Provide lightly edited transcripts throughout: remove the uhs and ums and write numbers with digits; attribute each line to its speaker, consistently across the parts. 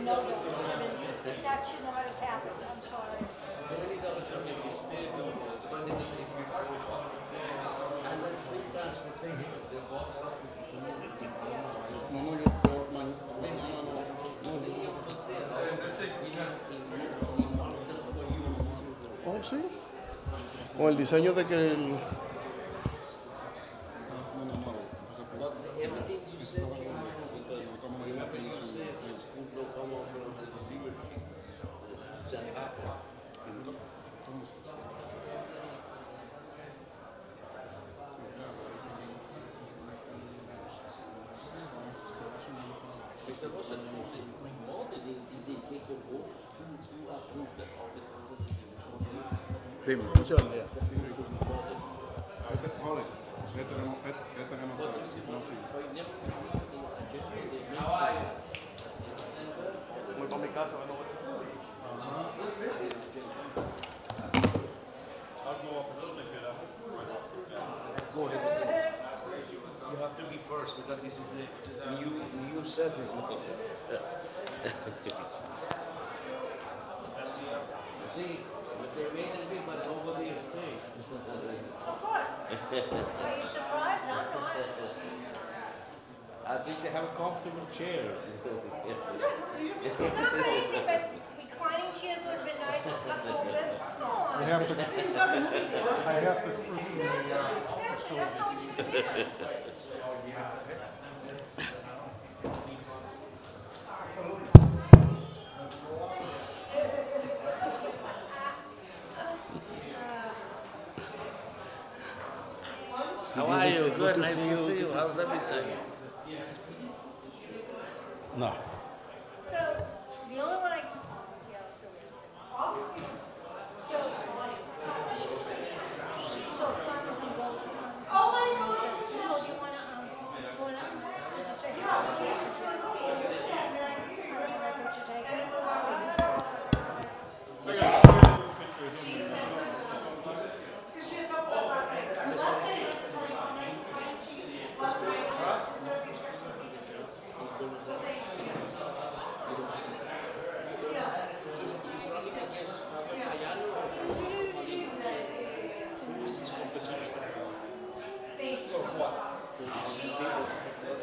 Speaker 1: know that should not have happened. I'm sorry.
Speaker 2: And then free transportation. They walk up.
Speaker 3: No, no, oh, sí. Con el diseño de que el...
Speaker 2: But everything you said came out because remember you said the school don't come out from the receivership. That happened. Mr. Russell, more than they take a vote, who approved that all because of the
Speaker 3: Dime, funciona ya. Voy para mi casa,
Speaker 4: I'll go up and stick it up.
Speaker 2: Go ahead. You have to be first because this is the new service. See, but they made it big, but nobody is staying.
Speaker 1: Of course. Are you surprised? I'm not.
Speaker 2: I think they have comfortable chairs.
Speaker 1: It's not anything but reclining chairs would have been nice. Cup holders. Come on.
Speaker 4: I have to prove
Speaker 1: That's not what you said.
Speaker 2: How are you? Good, nice to see you. How's everything?
Speaker 3: No.
Speaker 1: So, the only one I... Yeah, I'll fill in. So, Carmen can go. Oh, my God. No, do you want to, go up? Just say, yeah.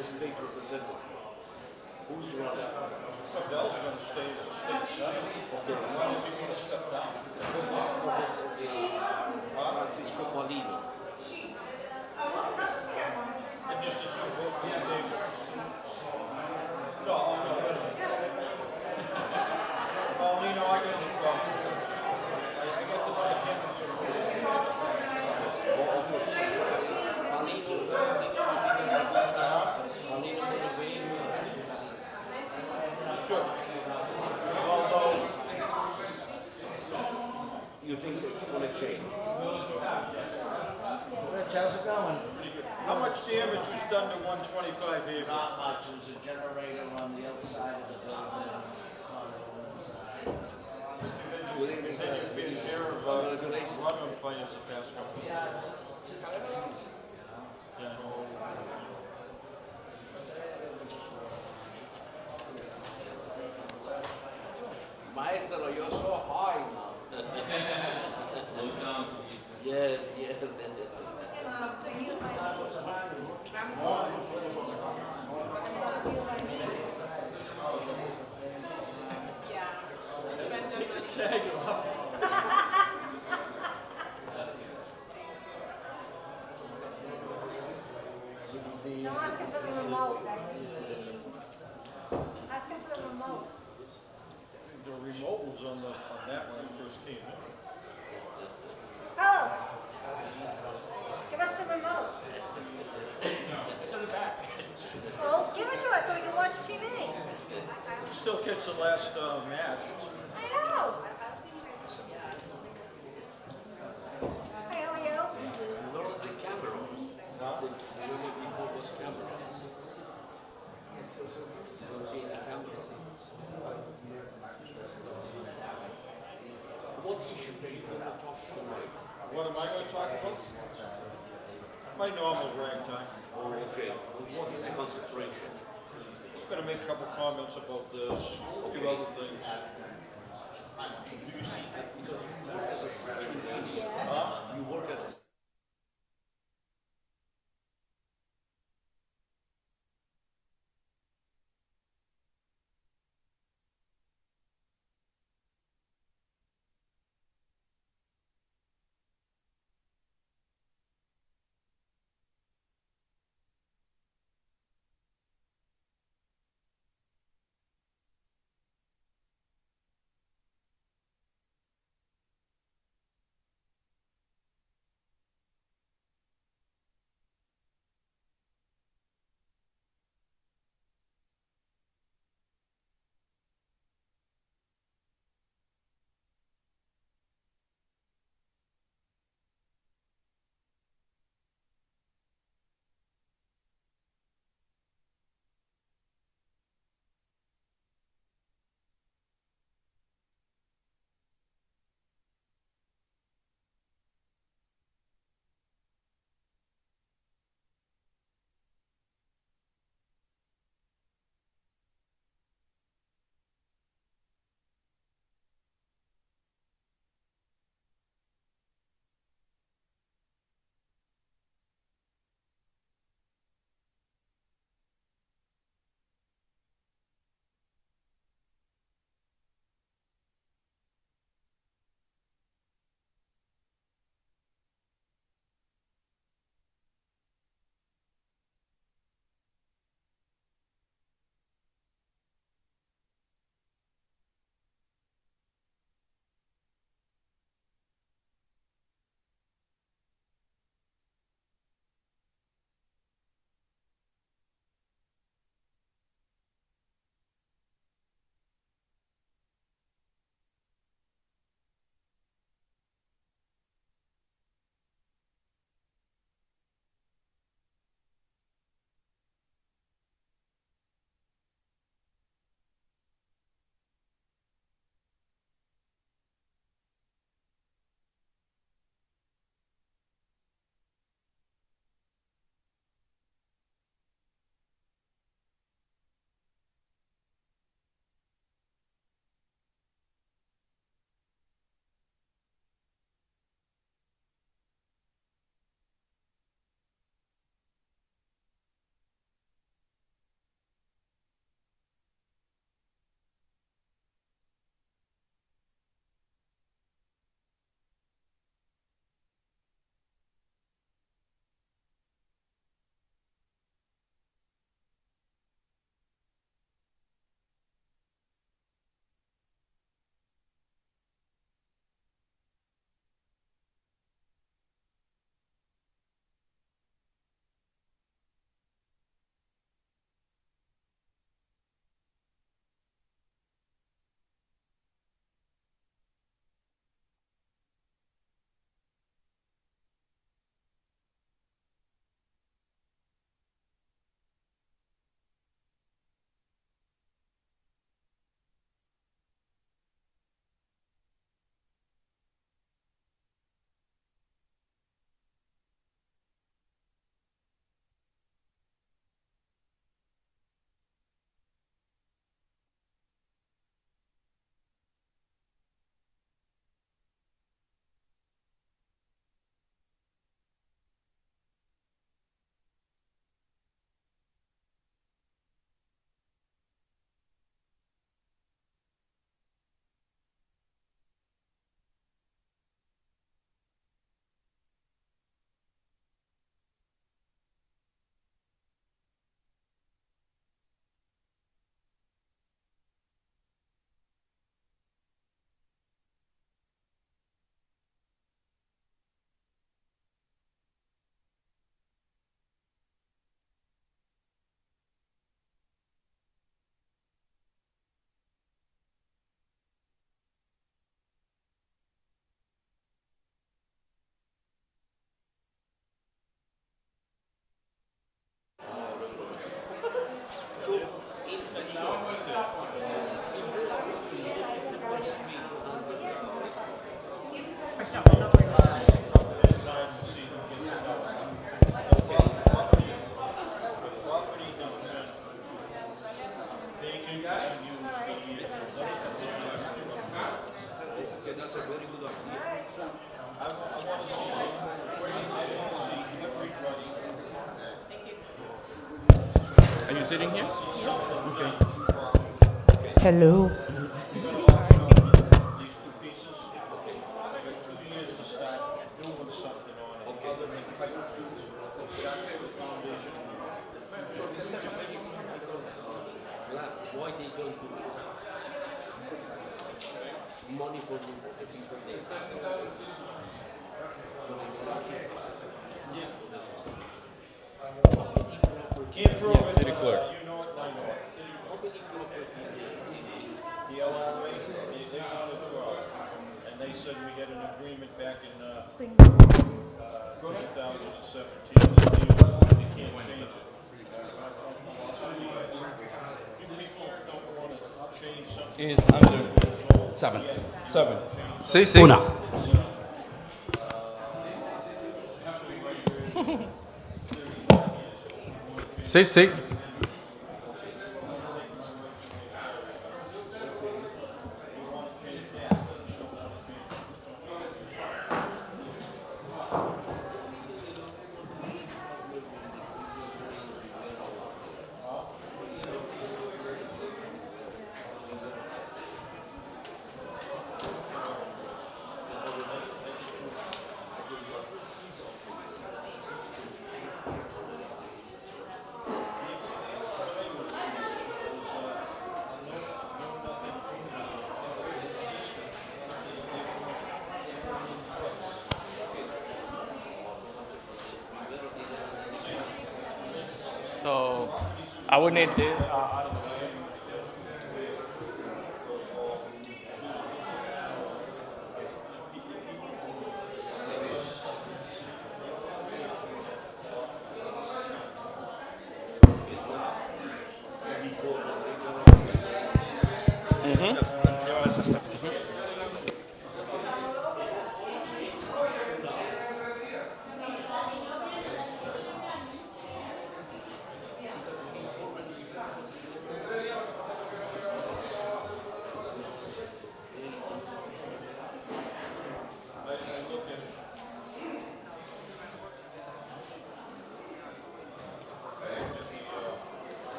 Speaker 2: State representative. Who's running?
Speaker 4: Bell's going to stay as a state senator. Okay. As long as he wants to step down.
Speaker 2: Francisco Molino.
Speaker 4: And just as you vote for the table. No, no. Paulino, I get the problem. I get the independence of Sure. Although,
Speaker 2: You think it's going to change? How's it going?
Speaker 4: how much damage was done to 125 here?
Speaker 5: Not much, there's a generator on the other side of the building, on the one side.
Speaker 2: Good evening,
Speaker 4: Said you've been
Speaker 2: sir.
Speaker 4: there about flood on fires the past couple of years.
Speaker 5: Yeah, it's the season.
Speaker 4: Yeah.
Speaker 2: Maestro, you're so high now. Yes, yes.
Speaker 4: Take the tag off.
Speaker 1: No, ask him for the remote. Ask him for the remote.
Speaker 4: The remote was on that when it first came in.
Speaker 1: Oh! Give us the remote.
Speaker 4: It's in the back.
Speaker 1: Well, give it to us so we can watch TV.
Speaker 4: Still catch the last match.
Speaker 1: I know. Hey, how are you?
Speaker 2: Lower the cameras.
Speaker 4: Huh?
Speaker 2: You know before those cameras. You see the camera. What issue do you want to talk tonight?
Speaker 4: What am I going to talk about? My normal ragtime.
Speaker 2: Oh, okay. What is the concentration?
Speaker 4: gonna make a couple comments about this, a few other things.
Speaker 2: Do you see that because you work as a security? You work as a That's a very good idea.
Speaker 6: Are you sitting here?
Speaker 1: Hello.
Speaker 4: These two pieces, I got 2 years to start doing something on it. Other than pipe trees. That's the foundation.
Speaker 2: So this is amazing because why they don't do this? Money for the people.
Speaker 4: Can't prove it,
Speaker 6: City clerk.
Speaker 4: you know it, I know it. The LRA, they found it 12, and they said we had an agreement back in 2017. They can't change it. You people don't want to change something.
Speaker 6: Is under 7. 7. Sí, sí.
Speaker 7: Una.
Speaker 6: Sí, sí. So I would need this out of the way. Llévalas hasta aquí.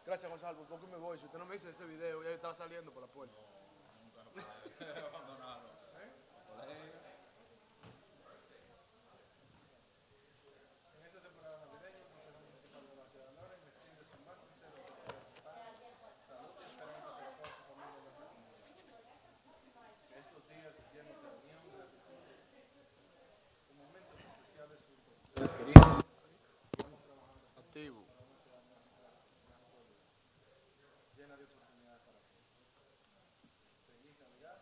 Speaker 3: Gracias, Gonzalo. ¿Por qué me voy? Si usted no me hizo ese video, ya yo estaba saliendo por la puerta.
Speaker 6: Abandonado.
Speaker 3: En esta temporada navideña, el Consejo Municipal de la Ciudad de Loren extiende su más sincero deseo de paz, salud y esperanza para toda su familia de la que estos días llenos de unión, gratitud, con momentos especiales juntos a ustedes queridos, sigamos trabajando activo, llena de oportunidades para todos. Feliz Navidad.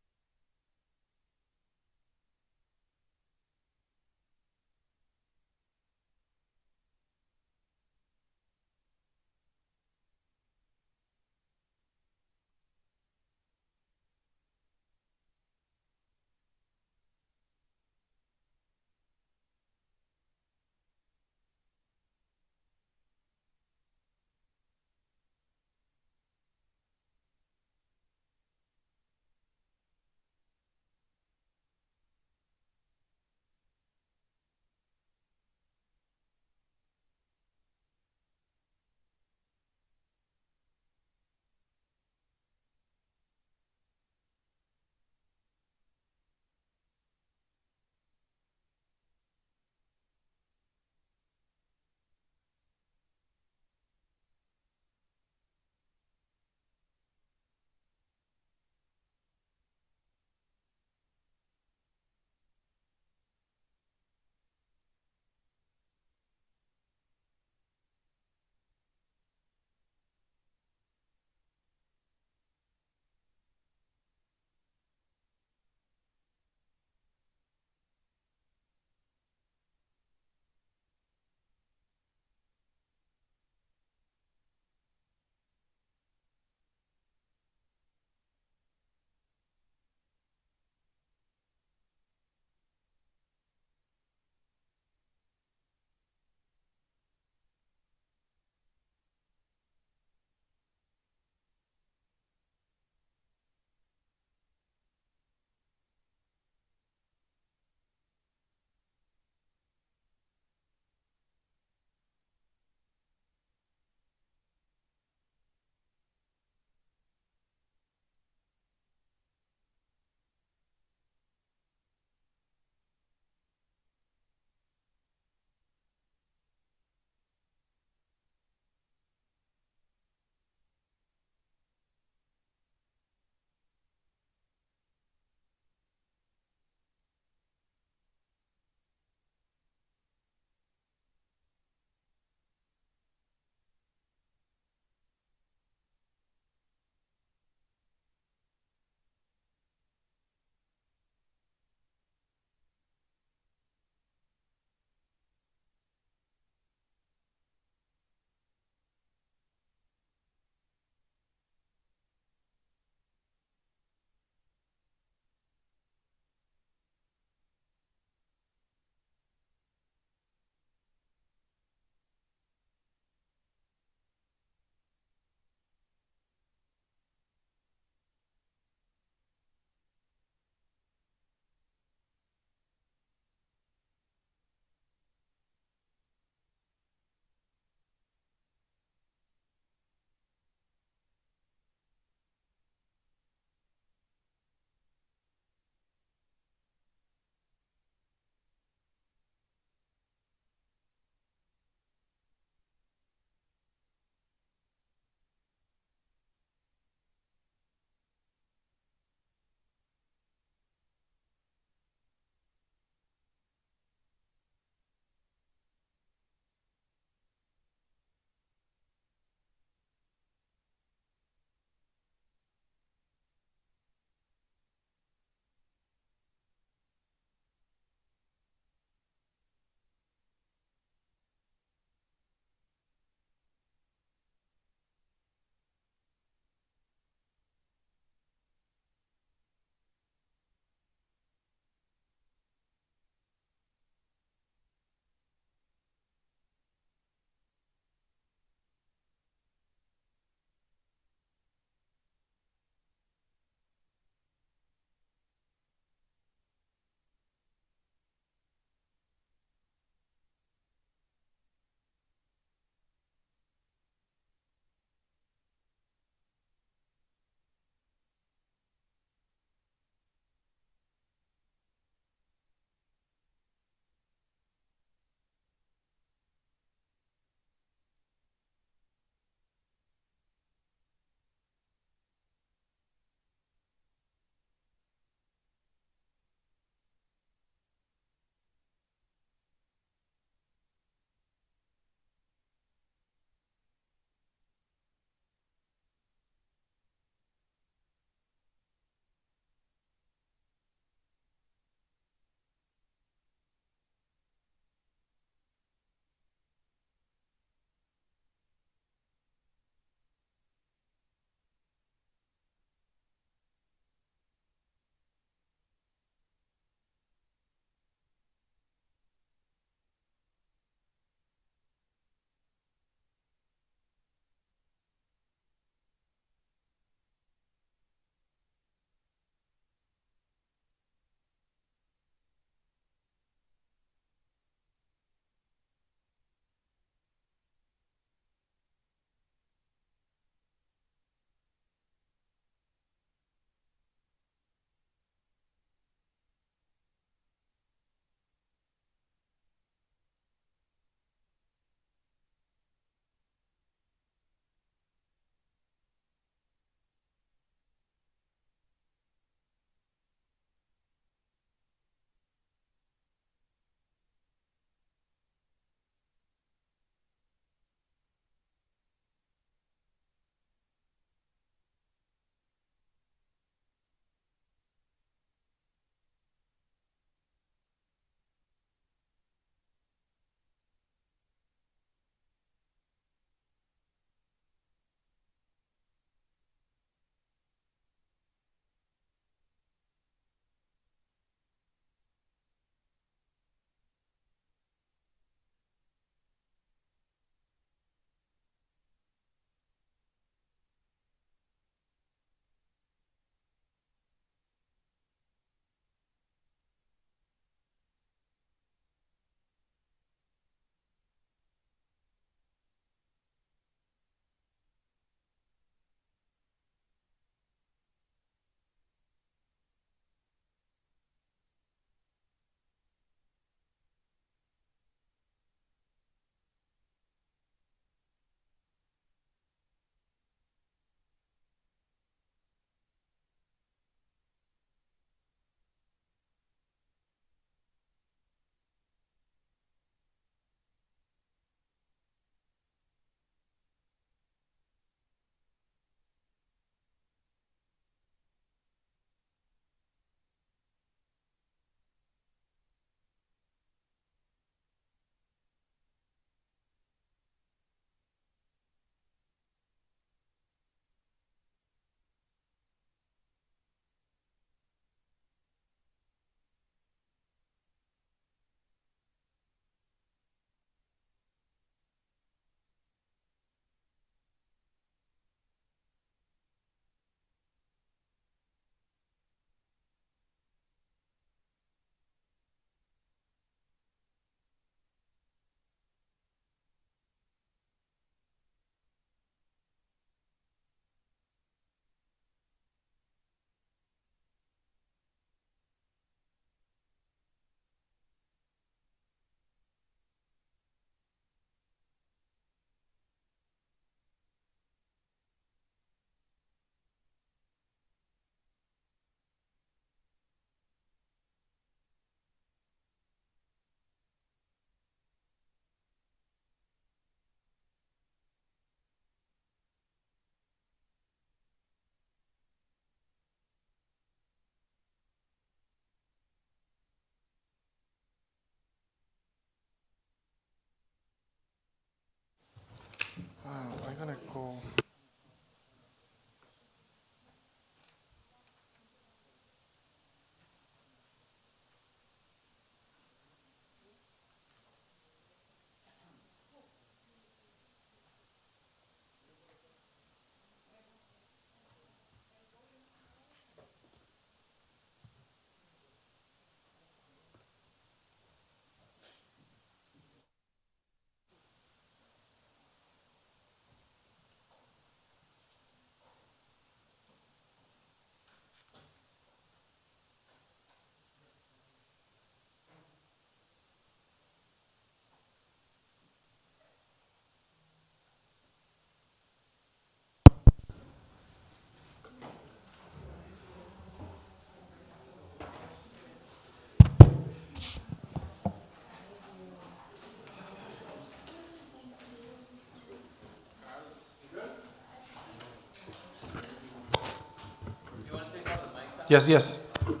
Speaker 3: Yes, yes. I'm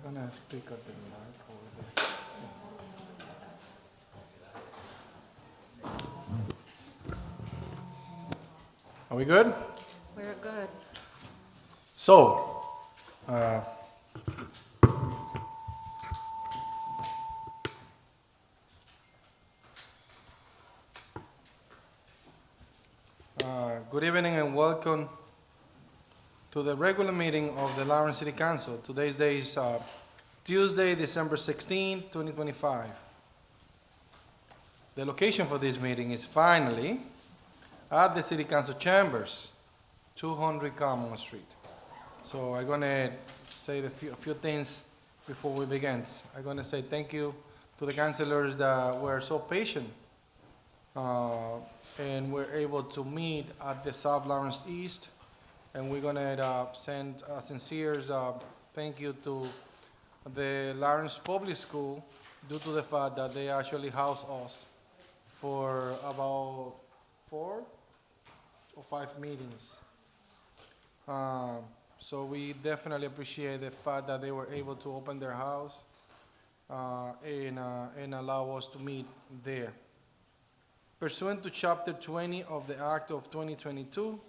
Speaker 3: gonna speak up the mic over there. Are we good?
Speaker 1: We're good.
Speaker 3: So, good evening and welcome to the regular meeting of the Lawrence City Council. Today's day is Tuesday, December 16, 2025. The location for this meeting is finally at the City Council Chambers, 200 Common Street. So I'm gonna say a few things before we begin. I'm gonna say thank you to the councilors that were so patient and were able to meet at the South Lawrence East. And we're gonna send a sincere thank you to the Lawrence Public School due to the fact that they actually housed us for about 4 or 5 meetings. So we definitely appreciate the fact that they were able to open their house and allow us to meet there. Pursuant to Chapter 20 of the Act of 2022,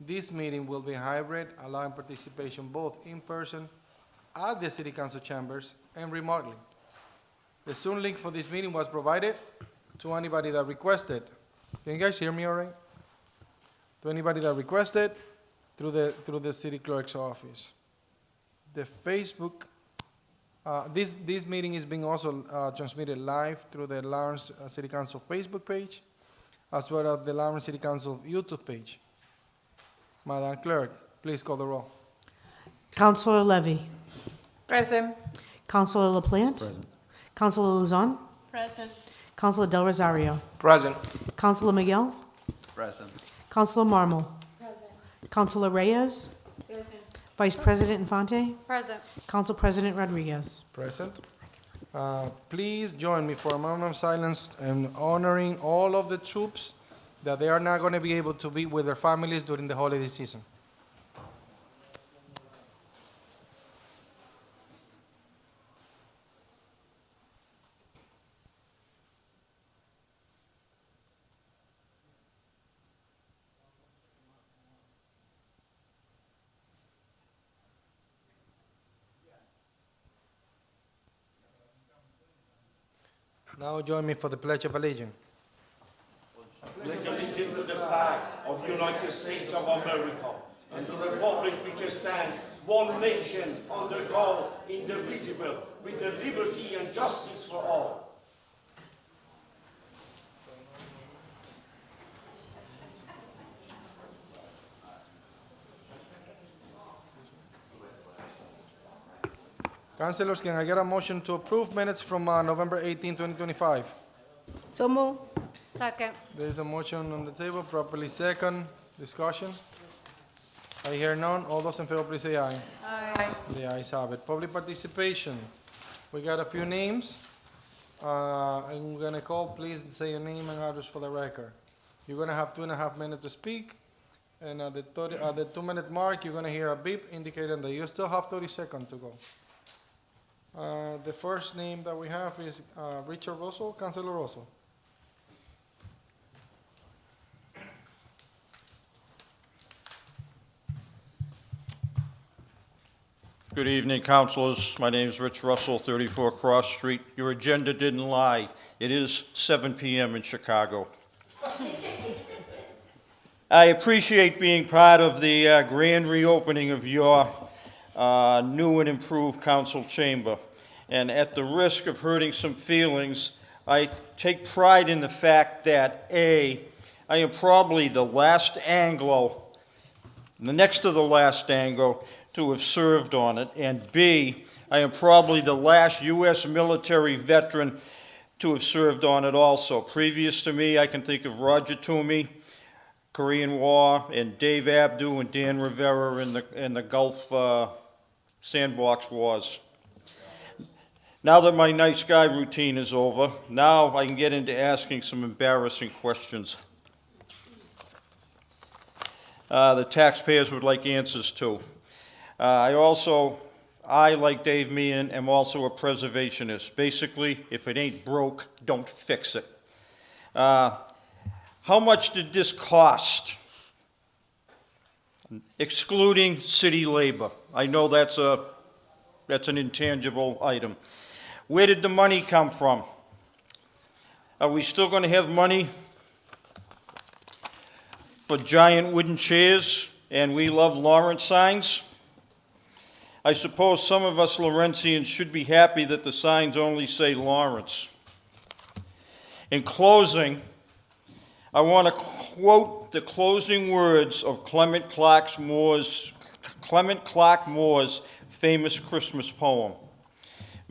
Speaker 3: this meeting will be hybrid, allowing participation both in person at the City Council chambers and remotely. The Zoom link for this meeting was provided to anybody that requested. Can you guys hear me all right? To anybody that requested through the city clerk's office. The Facebook, this meeting is being also transmitted live through the Lawrence City Council Facebook page, as well as the Lawrence City Council YouTube page. Madam Clerk, please call the roll.
Speaker 7: Councilor Levy.
Speaker 1: Present.
Speaker 7: Councilor LaPlante.
Speaker 6: Present.
Speaker 7: Councilor Luzon.
Speaker 1: Present.
Speaker 7: Councilor Del Rosario.
Speaker 2: Present.
Speaker 7: Councilor Miguel.
Speaker 2: Present.
Speaker 7: Councilor Marmol.
Speaker 1: Present.
Speaker 7: Councilor Reyes.
Speaker 1: Present.
Speaker 7: Vice President Infante.
Speaker 1: Present.
Speaker 7: Council President Rodriguez.
Speaker 3: Present. Please join me for a moment of silence and honoring all of the troops that they are not going to be able to be with their families during the holiday season. Now join me for the Pledge of Allegiance.
Speaker 8: Pledge allegiance to the flag of the United States of America and the republic which stands, one nation, under God, indivisible, with the liberty and justice for all.
Speaker 3: Councilors, can I get a motion to approve minutes from November 18, 2025?
Speaker 1: So move. Second.
Speaker 3: There is a motion on the table, properly second. Discussion? I hear none. All those in favor, please say aye.
Speaker 1: Aye.
Speaker 3: The ayes have it. Public participation. We got a few names. I'm gonna call, please say your name and address for the record. You're gonna have 2.5 minutes to speak, and at the 2-minute mark, you're gonna hear a beep indicating that you still have 30 seconds to go. The first name that we have is Richard Russell. Councilor Russell.
Speaker 4: Good evening, councilors. My name is Rich Russell, 34 Cross Street. Your agenda didn't lie. It is 7 p.m. in Chicago. I appreciate being part of the grand reopening of your new and improved council chamber. And at the risk of hurting some feelings, I take pride in the fact that, A, I am probably the last Anglo, the next to the last Anglo, to have served on it, and B, I am probably the last U.S. military veteran to have served on it also. Previous to me, I can think of Roger Toomey, Korean War, and Dave Abdu and Dan Rivera in the Gulf Sandbox Wars. Now that my nice guy routine is over, now I can get into asking some embarrassing questions. The taxpayers would like answers to. I, like Dave Meehan, am also a preservationist. Basically, if it ain't broke, don't fix it. How much did this cost, excluding city labor? I know that's an intangible item. Where did the money come from? Are we still going to have money for giant wooden chairs and "We Love Lawrence" signs? I suppose some of us Lawrencians should be happy that the signs only say Lawrence. In closing, I want to quote the closing words of Clement Clark Moore's famous Christmas poem.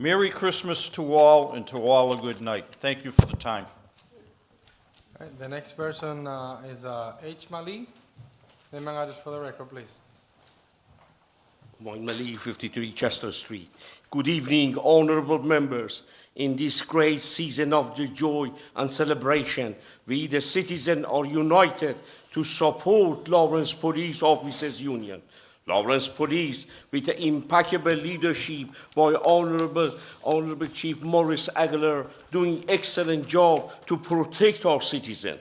Speaker 4: Merry Christmas to all, and to all a good night. Thank you for the time.
Speaker 3: All right, the next person is H. Mali. Name and address for the record, please.
Speaker 8: Moin Mali, 53 Chester Street. Good evening, honorable members. In this great season of the joy and celebration, we the citizens are united to support Lawrence Police Officers Union. Lawrence Police, with the impeccable leadership by Honorable Chief Morris Aguilar, doing excellent job to protect our citizens.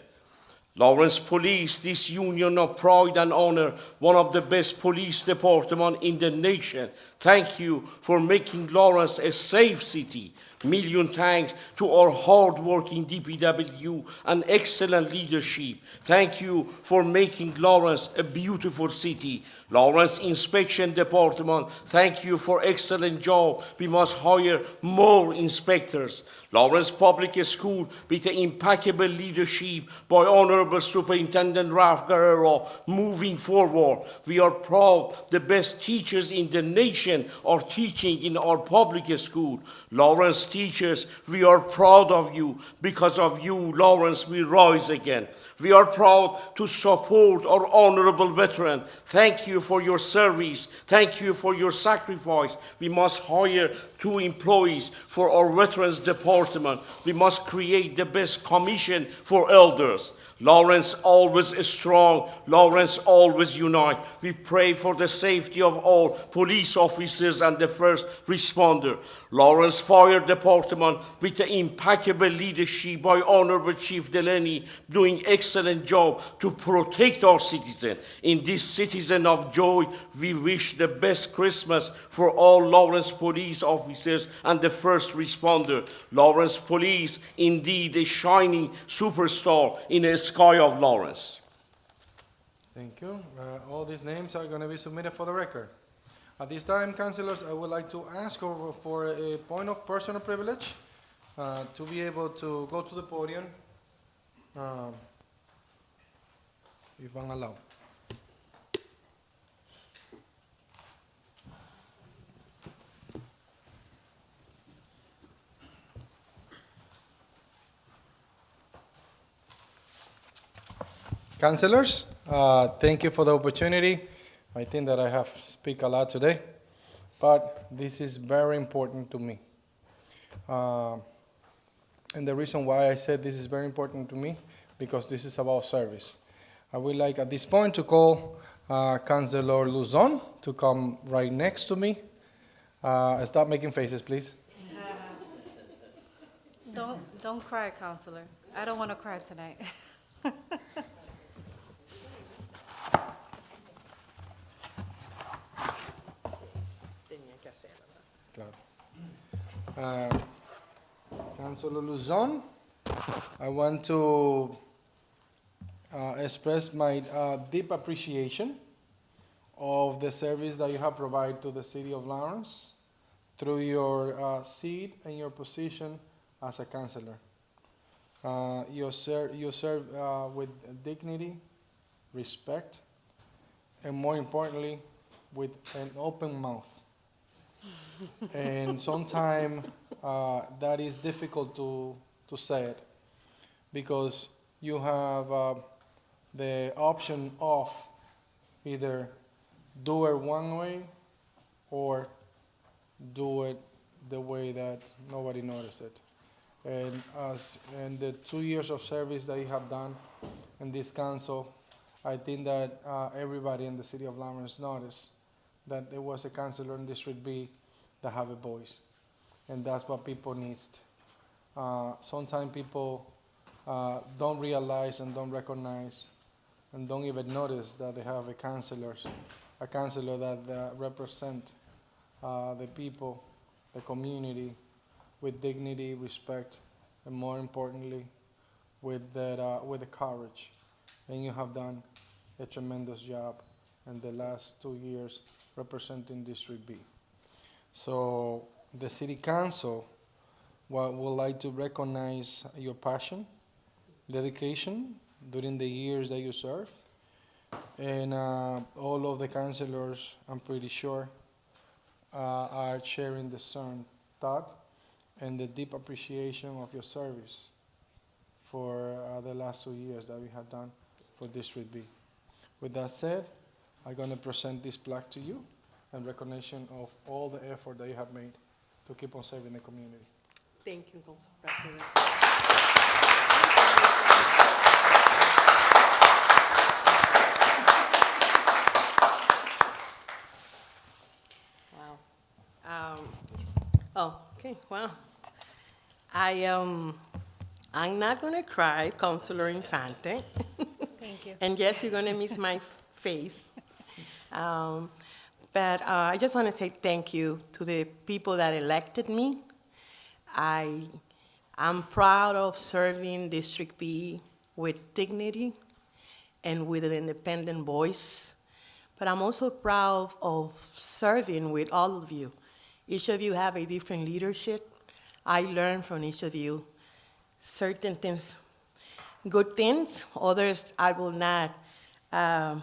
Speaker 8: Lawrence Police, this union of pride and honor, one of the best police departments in the nation. Thank you for making Lawrence a safe city. Million thanks to our hard-working DPW and excellent leadership. Thank you for making Lawrence a beautiful city. Lawrence Inspection Department, thank you for excellent job. We must hire more inspectors. Lawrence Public School, with the impeccable leadership by Honorable Superintendent Ralph Guerrero, moving forward. We are proud the best teachers in the nation are teaching in our public school. Lawrence teachers, we are proud of you. Because of you, Lawrence, we rise again. We are proud to support our honorable veteran. Thank you for your service. Thank you for your sacrifice. We must hire 2 employees for our veterans department. We must create the best commission for elders. Lawrence always is strong. Lawrence always unite. We pray for the safety of all police officers and the first responder. Lawrence Fire Department, with the impeccable leadership by Honorable Chief Delaney, doing excellent job to protect our citizens. In this citizen of joy, we wish the best Christmas for all Lawrence police officers and the first responder. Lawrence Police, indeed a shining superstar in a sky of Lawrence.
Speaker 3: Thank you. All these names are going to be submitted for the record. At this time, councilors, I would like to ask for a point of personal privilege to be able to go to the podium, if I'm allowed. Councilors, thank you for the opportunity. I think that I have speak a lot today, but this is very important to me. And the reason why I said this is very important to me, because this is about service. I would like at this point to call Councilor Luzon to come right next to me. Stop making faces, please.
Speaker 1: Don't cry, Counselor. I don't want to cry tonight.
Speaker 3: Councilor Luzon, I want to express my deep appreciation of the service that you have provided to the city of Lawrence through your seat and your position as a councilor. You serve with dignity, respect, and more importantly, with an open mouth. And sometimes that is difficult to say it, because you have the option of either do it one way or do it the way that nobody noticed it. And as in the 2 years of service that you have done in this council, I think that everybody in the city of Lawrence noticed that there was a councilor in District B that have a voice, and that's what people need. Sometimes people don't realize and don't recognize and don't even notice that they have a councilor that represent the people, the community, with dignity, respect, and more importantly, with the courage. And you have done a tremendous job in the last 2 years representing District B. So the City Council would like to recognize your passion, dedication during the years that you served. And all of the councilors, I'm pretty sure, are sharing the same thought and the deep appreciation of your service for the last 2 years that we have done for District B. With that said, I'm going to present this plaque to you in recognition of all the effort that you have made to keep on serving the community.
Speaker 5: Thank you, Council President. Wow. Okay, wow. I'm not gonna cry, Councilor Infante.
Speaker 1: Thank you.
Speaker 5: And yes, you're gonna miss my face. But I just wanna say thank you to the people that elected me. I'm proud of serving District B with dignity and with an independent voice. But I'm also proud of serving with all of you. Each of you have a different leadership. I learn from each of you certain things, good things, others I will not. I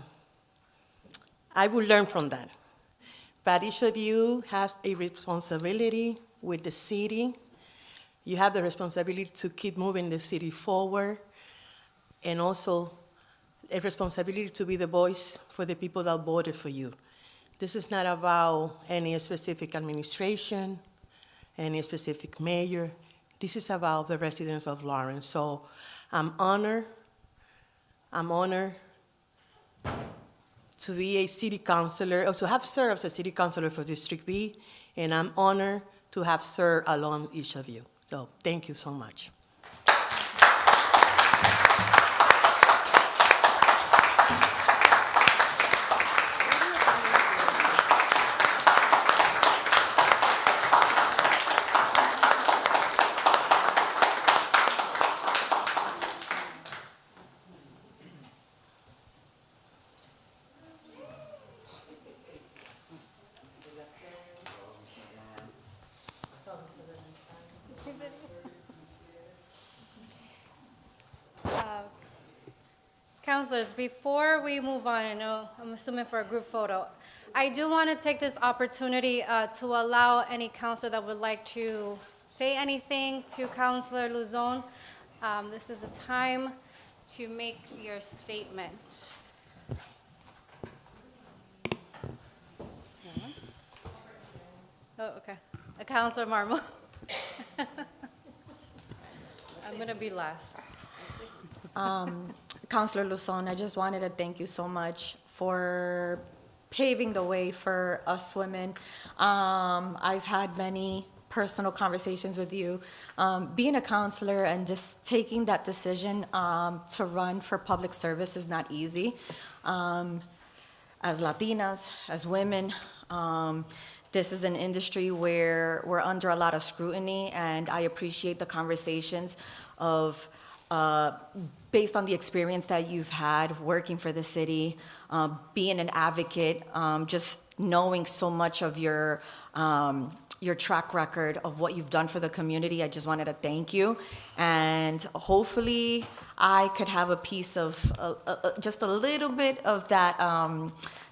Speaker 5: will learn from that. But each of you has a responsibility with the city. You have the responsibility to keep moving the city forward, and also a responsibility to be the voice for the people that voted for you. This is not about any specific administration, any specific mayor. This is about the residents of Lawrence. So I'm honored to be a city councilor, or to have served as a city councilor for District B, and I'm honored to have served along each of you. So thank you so much.
Speaker 1: Councilors, before we move on, I know I'm assuming for a group photo, I do want to take this opportunity to allow any counselor that would like to say anything to Councilor Luzon. This is a time to make your statement. Oh, okay. Councilor Marmol. I'm going to be last.
Speaker 9: Councilor Luzon, I just wanted to thank you so much for paving the way for us women. I've had many personal conversations with you. Being a counselor and just taking that decision to run for public service is not easy. As Latinas, as women, this is an industry where we're under a lot of scrutiny, and I appreciate the conversations of based on the experience that you've had working for the city, being an advocate, just knowing so much of your track record of what you've done for the community. I just wanted to thank you, and hopefully I could have a piece of just a little bit of that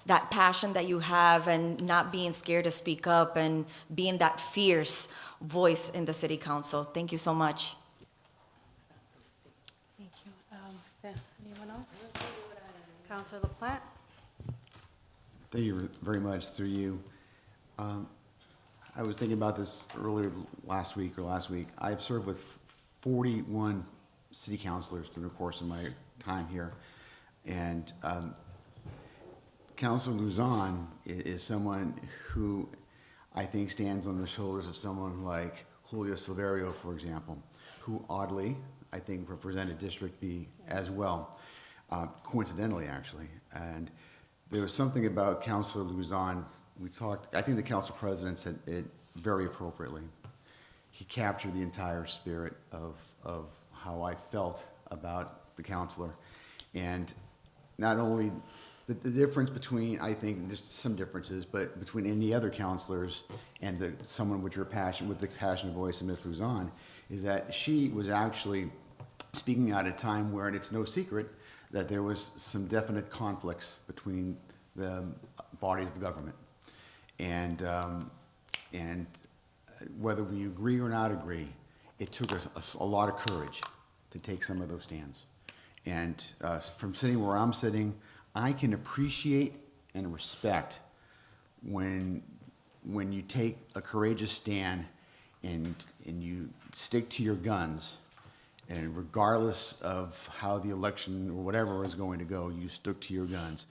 Speaker 9: that passion that you have, and not being scared to speak up, and being that fierce voice in the city council. Thank you so much.
Speaker 1: Thank you. Anyone else? Councilor LaPlante?
Speaker 10: Thank you very much. Through you, I was thinking about this earlier last week. I've served with 41 city councilors through the course of my time here. And Councilor Luzon is someone who I think stands on the shoulders of someone like Julio Silverio, for example, who oddly, I think, represented District B as well, coincidentally, actually. And there was something about Councilor Luzon. We talked, I think the council president said it very appropriately. He captured the entire spirit of how I felt about the councilor. And not only the difference between, I think, just some differences, but between any other counselors and someone with the passionate voice of Ms. Luzon, is that she was actually speaking at a time where, and it's no secret, that there was some definite conflicts between the bodies of government. And whether we agree or not agree, it took us a lot of courage to take some of those stands. And from sitting where I'm sitting, I can appreciate and respect when you take a courageous stand and you stick to your guns, and regardless of how the election or whatever is going to go, you stuck to your guns.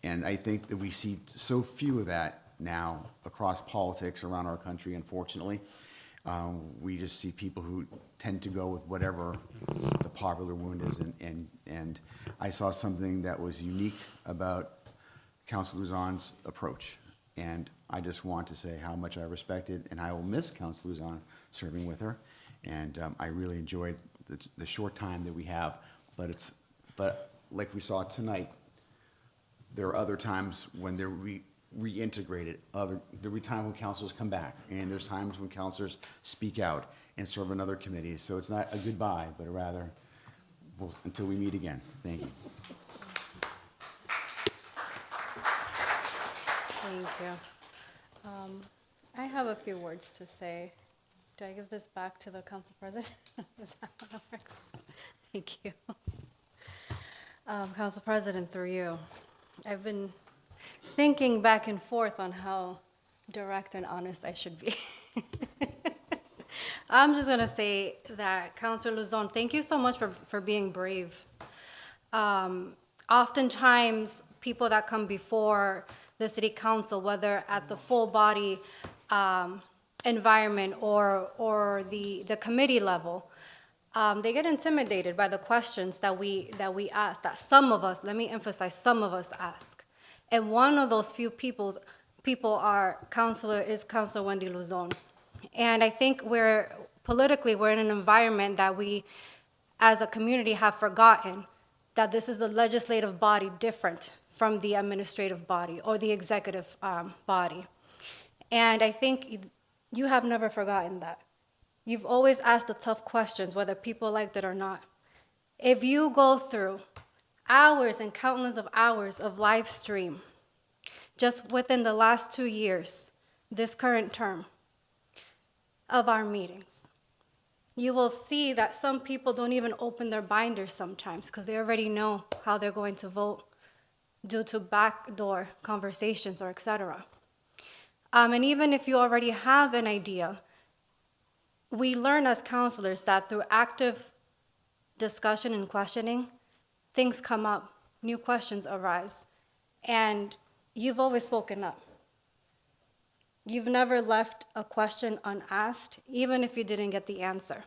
Speaker 10: And I think that we see so few of that now across politics around our country, unfortunately. We just see people who tend to go with whatever the popular wound is, and I saw something that was unique about Councilor Luzon's approach, and I just want to say how much I respect it, and I will miss Councilor Luzon serving with her, and I really enjoyed the short time that we have, but like we saw tonight, there are other times when they're reintegrated. There'll be times when councilors come back, and there's times when councilors speak out and serve on other committees. So it's not a goodbye, but rather until we meet again. Thank you.
Speaker 1: Thank you. I have a few words to say. Do I give this back to the council president? Is that how it works? Thank you. Council President, through you, I've been thinking back and forth on how direct and honest I should be. I'm just going to say that, Councilor Luzon, thank you so much for being brave. Oftentimes, people that come before the city council, whether at the full body environment or the committee level, they get intimidated by the questions that we ask, that some of us, let me emphasize, some of us ask. And one of those few people are Councilor Wendy Luzon. And I think politically we're in an environment that we, as a community, have forgotten that this is the legislative body different from the administrative body or the executive body. And I think you have never forgotten that. You've always asked the tough questions, whether people liked it or not. If you go through hours and countless of hours of live stream, just within the last 2 years, this current term of our meetings, you will see that some people don't even open their binders sometimes because they already know how they're going to vote due to backdoor conversations or et cetera. And even if you already have an idea, we learn as counselors that through active discussion and questioning, things come up, new questions arise, and you've always spoken up. You've never left a question unasked, even if you didn't get the answer.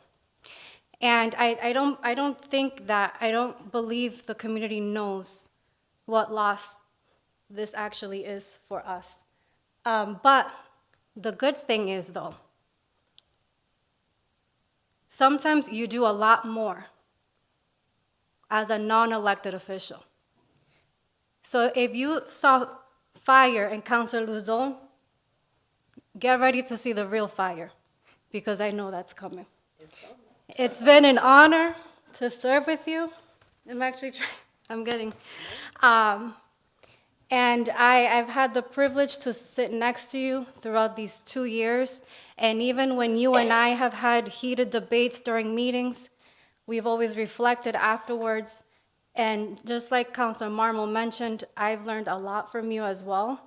Speaker 1: And I don't believe the community knows what loss this actually is for us. But the good thing is, though, sometimes you do a lot more as a non-elected official. So if you saw fire in Councilor Luzon, get ready to see the real fire, because I know that's coming. It's been an honor to serve with you. And I've had the privilege to sit next to you throughout these 2 years. And even when you and I have had heated debates during meetings, we've always reflected afterwards. And just like Councilor Marmol mentioned, I've learned a lot from you as well.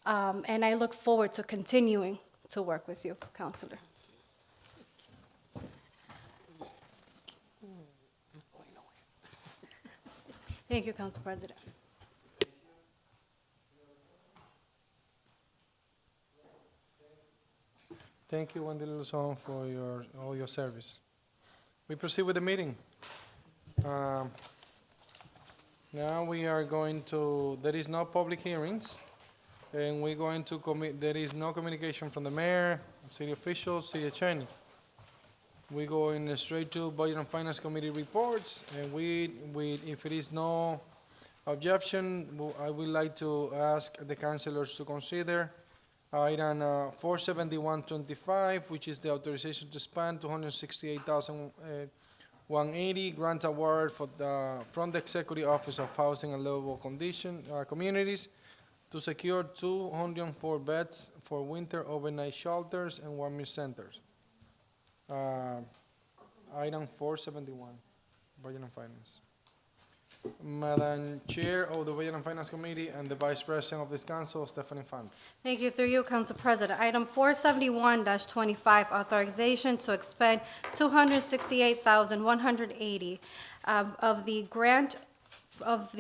Speaker 1: And I look forward to continuing to work with you, Counselor. Thank you, Council President.
Speaker 3: Thank you, Wendy Luzon, for all your service. We proceed with the meeting. Now we are going to, there is no public hearings, and we're going to there is no communication from the mayor, city officials, city attorney. We go in straight to Budget and Finance Committee reports, and if it is no objection, I would like to ask the councilors to consider item 47125, which is the authorization to spend $268,180 grant award from the Executive Office of Housing and Livable Communities to secure 204 beds for winter overnight shelters and warming centers. Item 471, Budget and Finance. Madam Chair of the Budget and Finance Committee and the Vice President of this Council, Stephanie Fant.
Speaker 1: Thank you. Through you, Council President. Item 471-25, authorization to expend $268,180 of the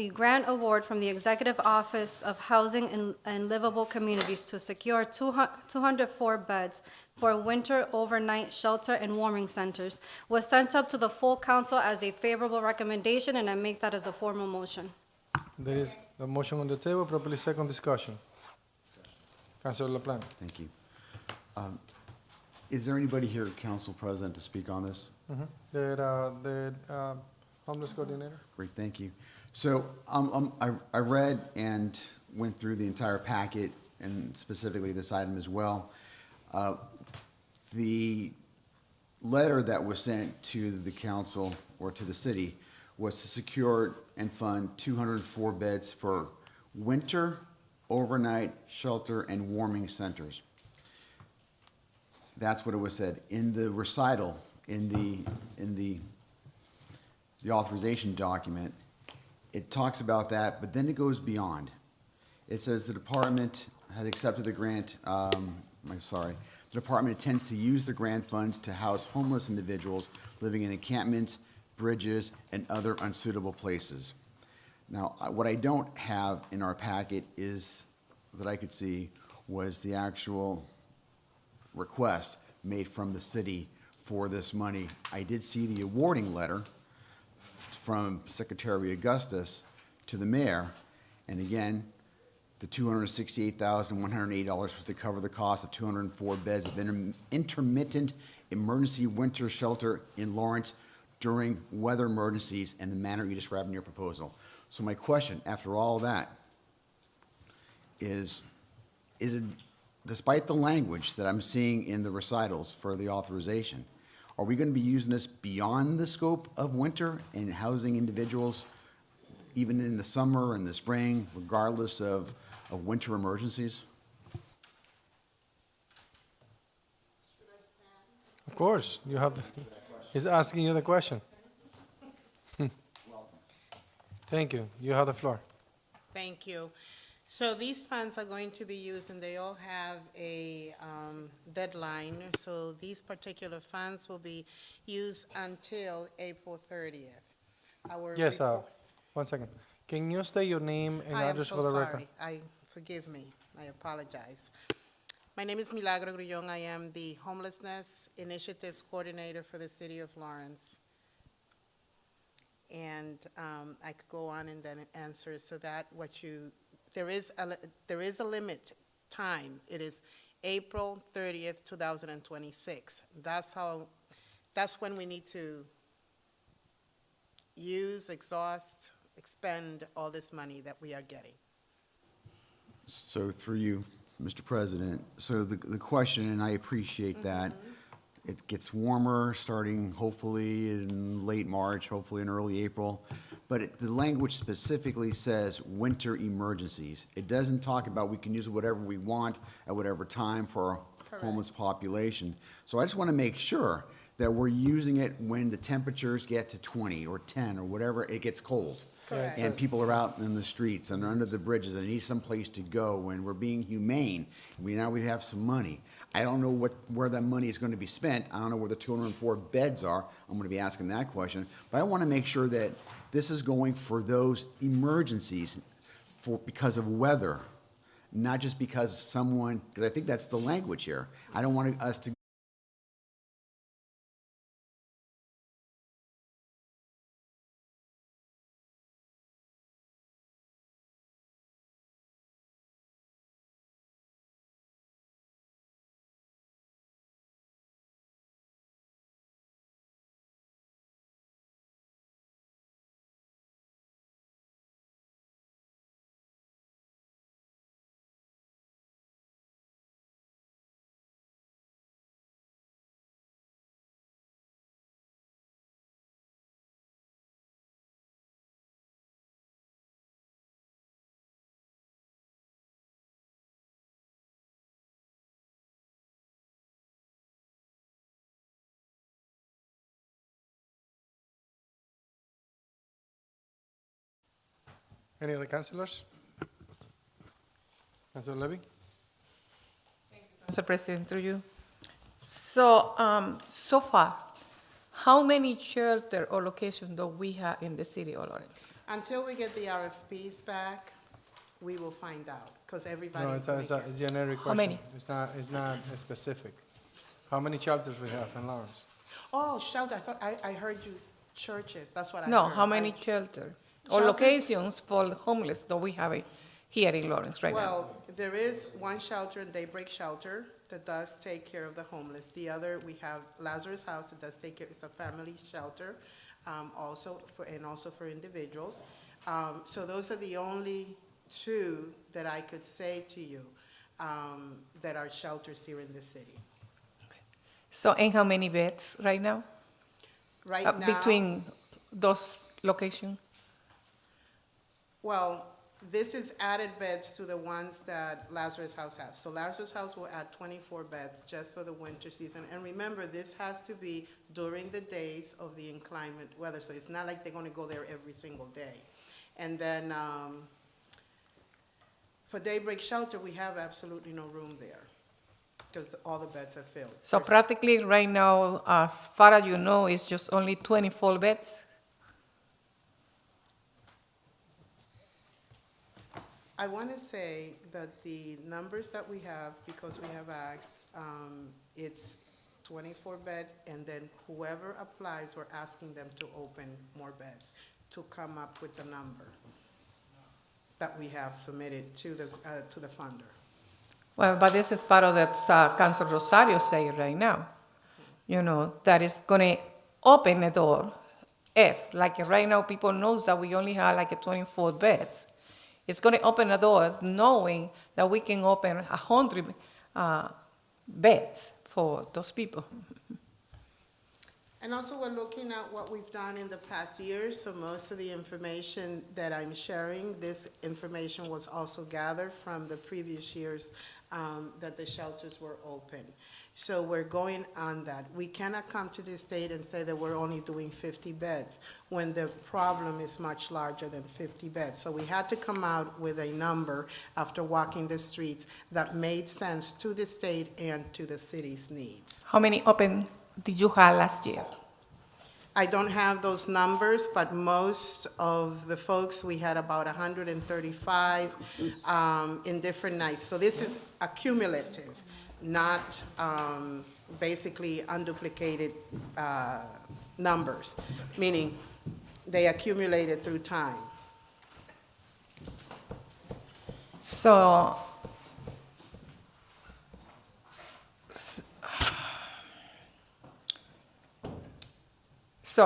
Speaker 1: grant award from the Executive Office of Housing and Livable Communities to secure 204 beds for winter overnight shelter and warming centers was sent up to the full council as a favorable recommendation, and I make that as a formal motion.
Speaker 3: There is the motion on the table, properly second discussion. Councilor LaPlante.
Speaker 10: Thank you. Is there anybody here, Council President, to speak on this?
Speaker 3: The homeless coordinator.
Speaker 10: Great, thank you. So I read and went through the entire packet, and specifically this item as well. The letter that was sent to the council or to the city was to secure and fund 204 beds for winter, overnight, shelter, and warming centers. That's what it was said. In the recital, in the authorization document, it talks about that, but then it goes beyond. It says the department has accepted the grant, the department intends to use the grant funds to house homeless individuals living in encampments, bridges, and other unsuitable places. Now, what I don't have in our packet is, that I could see, was the actual request made from the city for this money. I did see the awarding letter from Secretary Augustus to the mayor, and again, the $268,180 was to cover the cost of 204 beds of intermittent emergency winter shelter in Lawrence during weather emergencies in the manner you described in your proposal. So my question, after all that, is it, despite the language that I'm seeing in the recitals for the authorization, are we going to be using this beyond the scope of winter and housing individuals even in the summer and the spring, regardless of winter emergencies?
Speaker 3: Of course, you have, he's asking you the question. Thank you. You have the floor.
Speaker 11: Thank you. So these funds are going to be used, and they all have a deadline. So these particular funds will be used until April 30th.
Speaker 3: Yes, one second. Can you state your name and address for the record?
Speaker 11: I am so sorry. Forgive me. I apologize. My name is Milagro Grullon. I am the Homelessness Initiatives Coordinator for the City of Lawrence. And I could go on and then answer so that there is a limit time. It is April 30th, 2026. That's when we need to use, exhaust, expend all this money that we are getting.
Speaker 10: So through you, Mr. President, so the question, and I appreciate that, it gets warmer starting hopefully in late March, hopefully in early April, but the language specifically says winter emergencies. It doesn't talk about we can use whatever we want at whatever time for our homeless population. So I just want to make sure that we're using it when the temperatures get to 20 or 10 or whatever, it gets cold.
Speaker 11: Correct.
Speaker 10: And people are out in the streets and under the bridges and need some place to go, and we're being humane. Now we have some money. I don't know where that money is going to be spent. I don't know where the 204 beds are. I'm going to be asking that question. But I want to make sure that this is going for those emergencies because of weather, not just because someone, because I think that's the language here. I don't want us to
Speaker 3: Any other councilors? Councilor Levy?
Speaker 12: Mr. President, through you. So, so far, how many shelter or locations do we have in the city of Lawrence?
Speaker 11: Until we get the RFPs back, we will find out, because
Speaker 3: No,
Speaker 11: everybody's
Speaker 3: it's a
Speaker 11: going to
Speaker 3: generic question.
Speaker 12: How many?
Speaker 3: It's not specific. How many shelters we have in Lawrence?
Speaker 11: Oh, shelter, I heard you, churches, that's what I heard.
Speaker 12: No, how many shelter or
Speaker 11: Shelters-
Speaker 12: locations for the homeless do we have here in Lawrence right now?
Speaker 11: Well, there is one shelter, Daybreak Shelter, that does take care of the homeless. The other, we have Lazarus House, that does take care, it's a family shelter, also for individuals. So those are the only two that I could say to you, that are shelters here in the city.
Speaker 12: So, and how many beds right now?
Speaker 11: Right now.
Speaker 12: Between those locations?
Speaker 11: Well, this is added beds to the ones that Lazarus House has. So Lazarus House will add 24 beds just for the winter season. And remember, this has to be during the days of the inclement weather. So it's not like they're going to go there every single day. And then for Daybreak Shelter, we have absolutely no room there because all the beds are filled.
Speaker 12: So practically right now, as far as you know, it's just only 24 beds?
Speaker 11: I want to say that the numbers that we have, because we have asked, it's 24 bed, and then whoever applies, we're asking them to open more beds to come up with the number that we have submitted to the funder.
Speaker 12: Well, but this is part of that Council Rosario say right now, you know, that is going to open the door. If, like right now, people knows that we only have like a 24 beds. It's going to open the door knowing that we can open 100 beds for those people.
Speaker 11: And also, we're looking at what we've done in the past years, so most of the information that I'm sharing, this information was also gathered from the previous years that the shelters were open. So we're going on that. We cannot come to the state and say that we're only doing 50 beds when the problem is much larger than 50 beds. So we had to come out with a number after walking the streets that made sense to the state and to the city's needs.
Speaker 12: How many open did you have last year?
Speaker 11: I don't have those numbers, but most of the folks, we had about 135 in different nights. So this is accumulative, not basically unduplicated numbers, meaning they accumulated through time.
Speaker 12: So,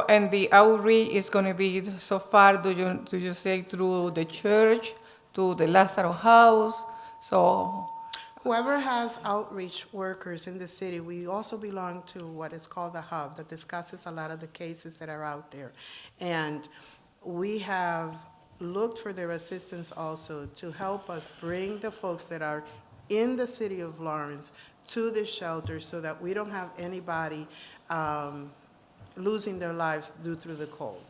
Speaker 12: and the outreach is going to be, so far, do you say through the church, to the Lazarus House? So,
Speaker 11: Whoever has outreach workers in the city, we also belong to what is called the Hub that discusses a lot of the cases that are out there. And we have looked for their assistance also to help us bring the folks that are in the city of Lawrence to the shelter so that we don't have anybody losing their lives due to the cold.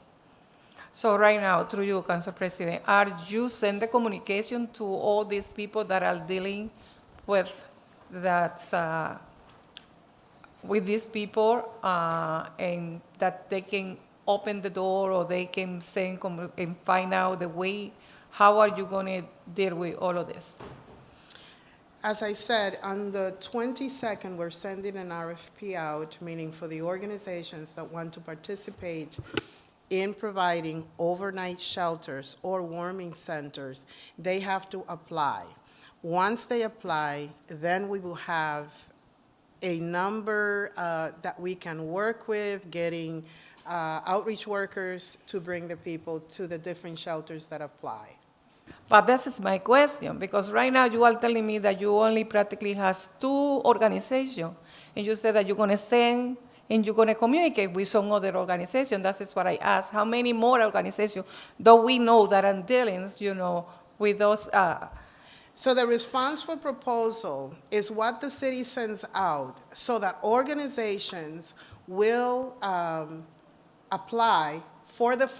Speaker 12: so right now, through you, Council President, are you sending communication to all these people that are dealing with that with these people, and that they can open the door or they can send and find out the way. How are you going to deal with all of this?
Speaker 11: As I said, on the 22nd, we're sending an RFP out, meaning for the organizations that want to participate in providing overnight shelters or warming centers. They have to apply. Once they apply, then we will have a number that we can work with, getting outreach workers to bring the people to the different shelters that apply.
Speaker 12: But this is my question, because right now you are telling me that you only practically has 2 organizations, and you said that you're going to send and you're going to communicate with some other organization. That is what I asked. How many more organizations do we know that are dealing, with those?
Speaker 11: So the response for proposal is what the city sends out so that organizations will apply for the funds